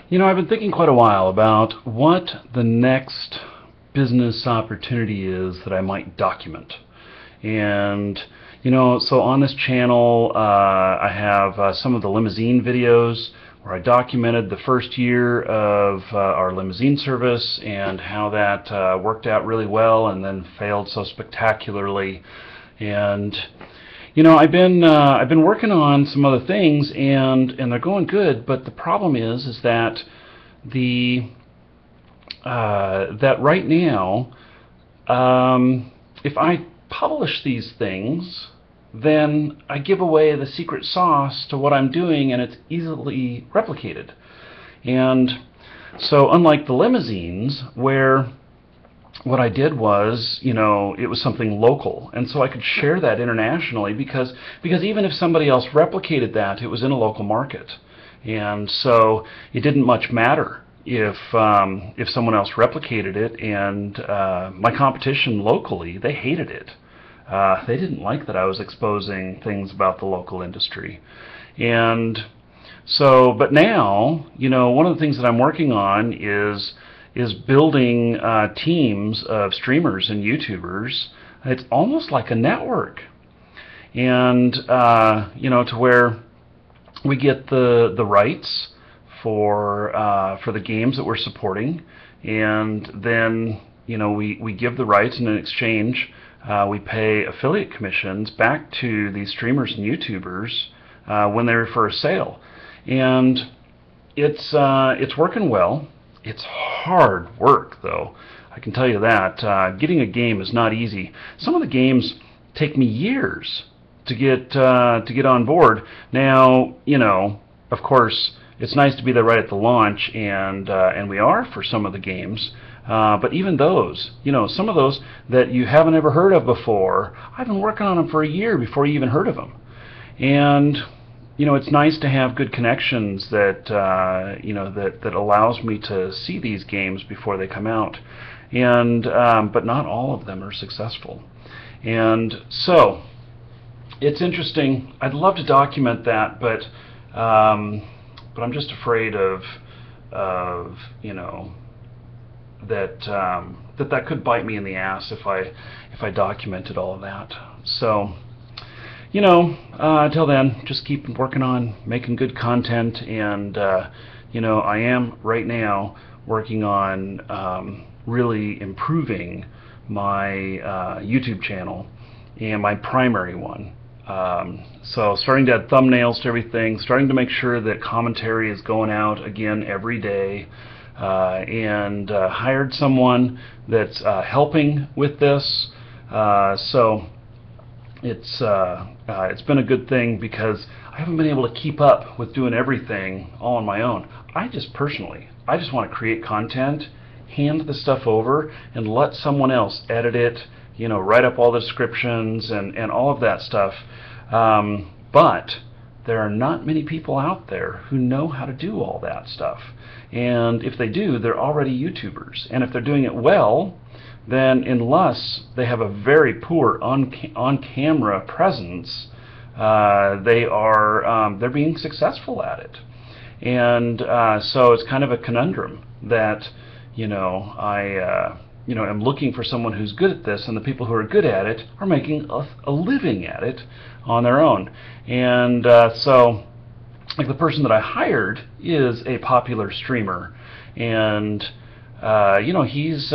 You know, I've been thinking quite a while about what the next business opportunity is that I might document. And, so on this channel, I have some of the limousine videos where I documented the first year of our limousine service and how that worked out really well and then failed so spectacularly. And I've been working on some other things, and they're going good. But the problem is that the that right now, if I publish these things, then I give away the secret sauce to what I'm doing, and it's easily replicated. And so, unlike the limousines, where what I did was, it was something local, and so I could share that internationally because even if somebody else replicated that, it was in a local market, and so it didn't much matter if someone else replicated it. And my competition locally, they hated it. They didn't like that I was exposing things about the local industry, and so. But now, one of the things that I'm working on is building teams of streamers and YouTubers. It's almost like a network, and to where we get the rights for the games that we're supporting, and then we give the rights, and in exchange we pay affiliate commissions back to these streamers and YouTubers when they refer a sale, and it's working well. It's hard work, though. I can tell you that. Getting a game is not easy. Some of the games take me years to get on board. Now, of course, it's nice to be there right at the launch, and we are for some of the games. But even those, some of those that you haven't ever heard of before, I've been working on them for a year before you even heard of them. And it's nice to have good connections that that allows me to see these games before they come out, and but not all of them are successful, and so it's interesting. I'd love to document that, but I'm just afraid of that could bite me in the ass if I documented all of that. So. Until then, just keep working on making good content, and I am right now working on really improving my YouTube channel, and my primary one. So starting to add thumbnails to everything, starting to make sure that commentary is going out again every day, and hired someone that's helping with this. So it's been a good thing because I haven't been able to keep up with doing everything all on my own. I just want to create content, hand the stuff over, and let someone else edit it, write up all the descriptions and all of that stuff. But there are not many people out there who know how to do all that stuff. And if they do, they're already YouTubers. And if they're doing it well, then unless they have a very poor on-camera presence, they're being successful at it. And so it's kind of a conundrum that am looking for someone who's good at this, and the people who are good at it are making a living at it on their own. And so like the person that I hired is a popular streamer, and he's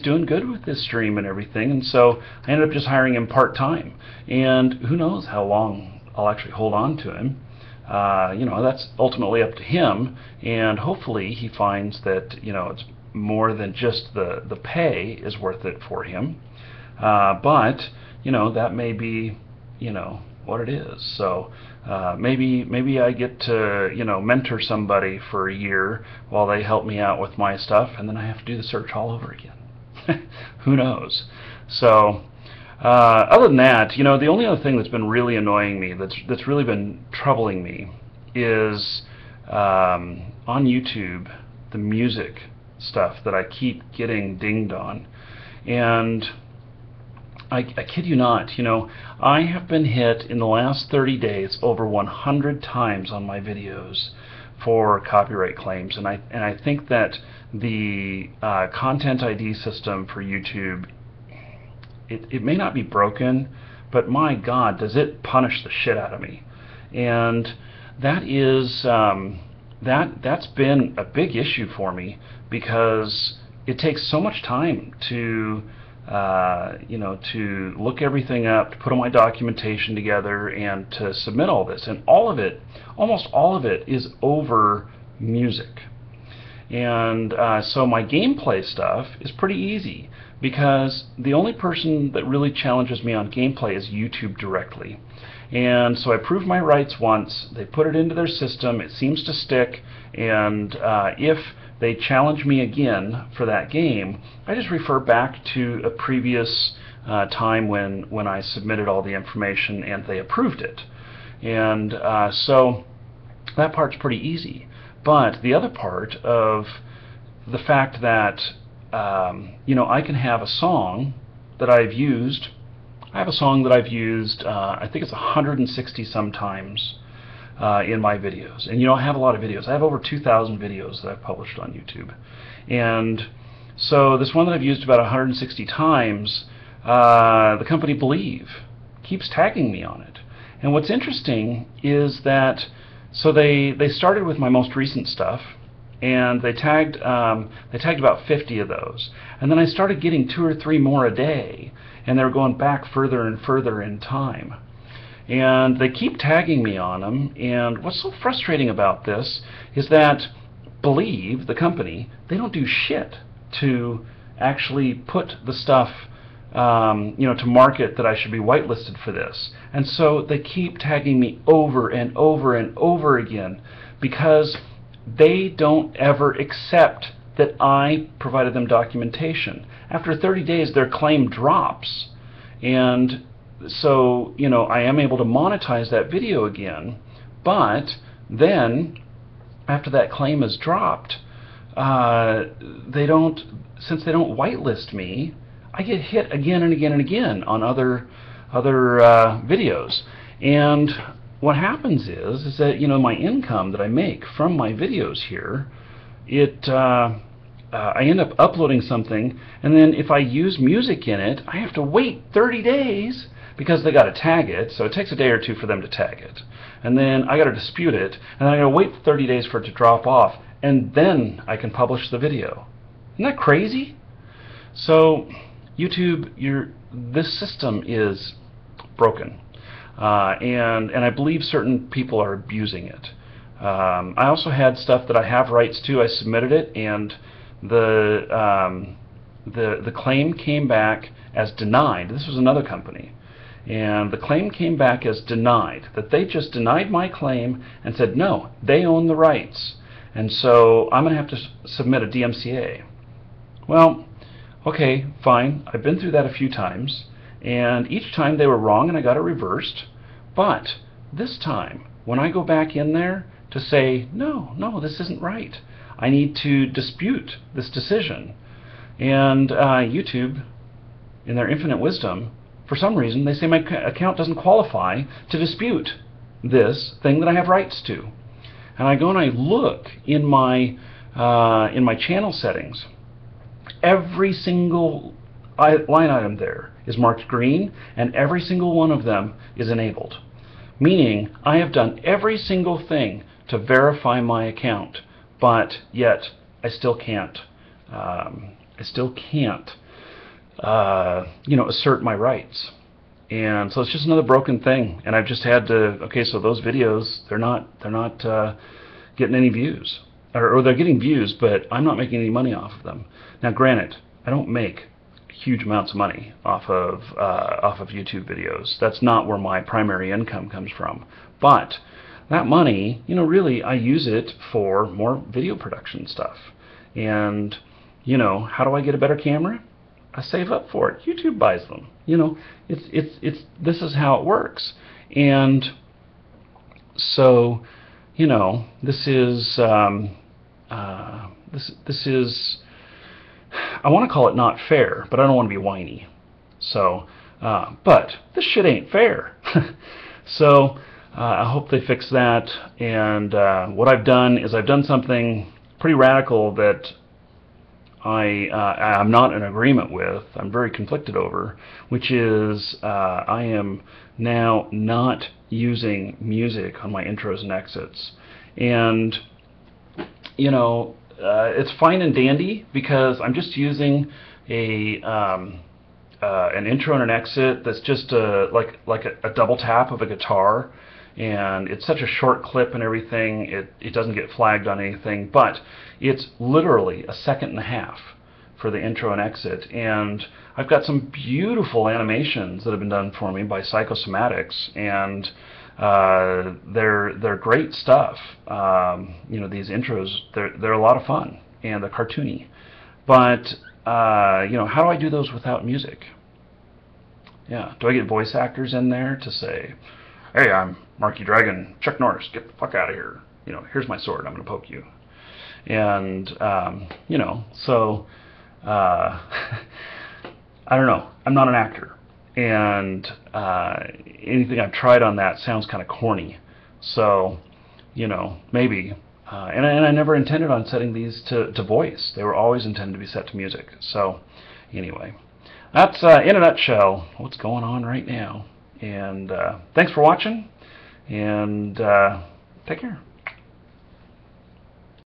doing good with this stream and everything, and so I ended up just hiring him part-time, and who knows how long I'll actually hold on to him. That's ultimately up to him, and hopefully he finds that it's more than just the pay is worth it for him, but that may be what it is. So maybe I get to mentor somebody for a year while they help me out with my stuff, and then I have to do the search all over again. Who knows? So other than that, the only other thing that's been really annoying me, that's really been troubling me, is on YouTube, the music stuff that I keep getting dinged on. And I kid you not, I have been hit in the last 30 days over 100 times on my videos for copyright claims, and I think that the content ID system for YouTube, it may not be broken, but my God, does it punish the shit out of me. And that is that's been a big issue for me, because it takes so much time to to look everything up, to put all my documentation together, and to submit all this. And all of it, almost all of it, is over music. And so my gameplay stuff is pretty easy, because the only person that really challenges me on gameplay is YouTube directly. And so I proved my rights once, they put it into their system, it seems to stick, and if they challenge me again for that game, I just refer back to a previous time when I submitted all the information and they approved it. And so that part's pretty easy. But the other part of the fact that I can have a song that I've used. I have a song that I've used, I think it's 160 sometimes in my videos. And I have a lot of videos. I have over 2,000 videos that I've published on YouTube. And so this one that I've used about 160 times, the company Believe keeps tagging me on it. And what's interesting is that, so they started with my most recent stuff, and they tagged about 50 of those. And then I started getting 2 or 3 more a day, and they were going back further and further in time. And they keep tagging me on them, and what's so frustrating about this is that Believe, the company, they don't do shit to actually put the stuff to market that I should be whitelisted for this. And so they keep tagging me over and over and over again, because they don't ever accept that I provided them documentation. After 30 days, their claim drops, and so I am able to monetize that video again. But then after that claim is dropped, since they don't whitelist me, I get hit again and again and again on other videos. And what happens is that my income that I make from my videos here, I end up uploading something, and then if I use music in it, I have to wait 30 days because they got to tag it. So it takes a day or 2 for them to tag it, and then I got to dispute it, and then I got to wait 30 days for it to drop off, and then I can publish the video. Isn't that crazy? So YouTube, this system is broken, and I believe certain people are abusing it. I also had stuff that I have rights to. I submitted it, and the claim came back as denied. This was another company, and the claim came back as denied. That they just denied my claim and said no, they own the rights, and so I'm going to have to submit a DMCA. Well, okay, fine. I've been through that a few times, and each time they were wrong and I got it reversed. But this time, when I go back in there to say no, this isn't right, I need to dispute this decision, and YouTube, in their infinite wisdom, for some reason they say my account doesn't qualify to dispute this thing that I have rights to. And I go and I look in my channel settings. Every single line item there is marked green, and every single one of them is enabled, meaning I have done every single thing to verify my account, but yet I still can't assert my rights. And so it's just another broken thing, and I've just had to, okay, so those videos, they're not getting any views, or they're getting views, but I'm not making any money off of them. Now granted, I don't make huge amounts of money off of YouTube videos. That's not where my primary income comes from. But that money, really I use it for more video production stuff. And how do I get a better camera? I save up for it. YouTube buys them. This is how it works. And so, this is this is, I want to call it not fair, but I don't want to be whiny. So, but this shit ain't fair. So, I hope they fix that. And what I've done is I've done something pretty radical that I'm not in agreement with. I'm very conflicted over, which is I am now not using music on my intros and exits. And it's fine and dandy because I'm just using an intro and an exit that's just like a double tap of a guitar, and it's such a short clip and everything. It doesn't get flagged on anything, but it's literally a second and a half for the intro and exit. And I've got some beautiful animations that have been done for me by Psychosomatics, and they're great stuff. These intros, they're a lot of fun and they're cartoony. But how do I do those without music? Yeah, do I get voice actors in there to say, "Hey, I'm Marky Dragon, Chuck Norris, get the fuck out of here. Here's my sword. I'm going to poke you." And so I don't know. I'm not an actor, and anything I've tried on that sounds kind of corny. So maybe. And I never intended on setting these to voice. They were always intended to be set to music. So anyway, that's in a nutshell what's going on right now. And thanks for watching, and take care.